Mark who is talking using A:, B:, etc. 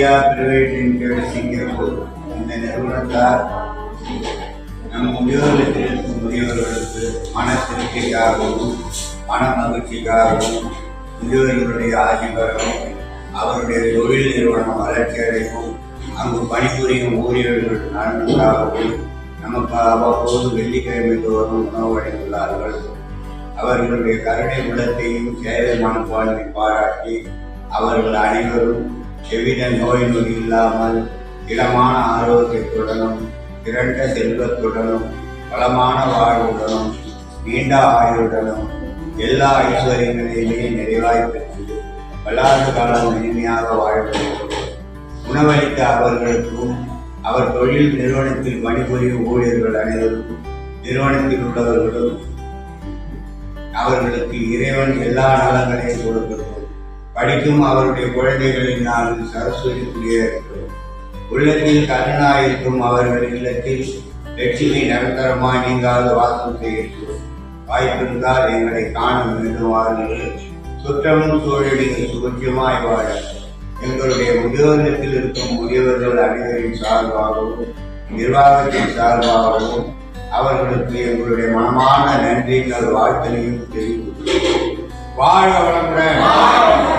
A: India private limited Singapore இந்த நிறுவனத்தார் நம் முதியோர்களுக்கு இருக்கும் முதியோர்களுக்கு மன திருப்திக்காகவும் மன மகிழ்ச்சிக்காகவும் முதியோர்களுடைய ஆசிபரம் அவருடைய தொழில் நிறுவனம் வளர்ச்சியடையும் அங்கு பணிபுரியும் ஊழியர்கள் நலனுக்காகவும் நமக்கு அவ்வப்போது வெள்ளிக்கிழமை தோறும் உணவு அளித்துள்ளார்கள். அவர்களுடைய கருணை உள்ளத்தையும் சேவை மனப்பான்மை பாராட்டி அவர்கள் அனைவரும் எவ்வித நோய் நொடி இல்லாமல் இளமான ஆரோக்கியத்துடனும் திரண்ட செல்வத்துடனும் வளமான வாழ்வுடனும் நீண்ட ஆயுளுடனும் எல்லா ஐஸ்வர்யங்களையுமே நிறைவாய் பெற்று வல்லாத காலம் இனிமையாக வாழ வேண்டும். உணவளித்த அவர்களுக்கும் அவர் தொழில் நிறுவனத்தில் பணிபுரியும் ஊழியர்கள் அனைவருக்கும் நிறுவனத்தில் உள்ளவர்களும் அவர்களுக்கு இறைவன் எல்லா நலங்களையும் கொடுக்கட்டும். படிக்கும் அவருடைய குழந்தைகளின் நாளில் சரஸ்வதி குடியேறட்டும். உள்ளத்தில் கருணாயிருக்கும் அவர்கள் இல்லத்தில் லட்சுமி நிரந்தரமாய் நீங்காத வாசம் செய்யட்டும். வாய்ப்பிருந்தால் எங்களை காண வேண்டும் வாருங்கள். சுற்றமும் சூழலில் சுபட்சமாய் வாழ எங்களுடைய முதியோர்களில் இருக்கும் முதியவர்கள் அனைவரின் சார்பாகவும் நிர்வாகத்தின் சார்பாகவும் அவர்களுக்கு எங்களுடைய மனமான நன்றிகள் வாழ்த்தலையும் தெரிவித்து வாழ வளமுடன்.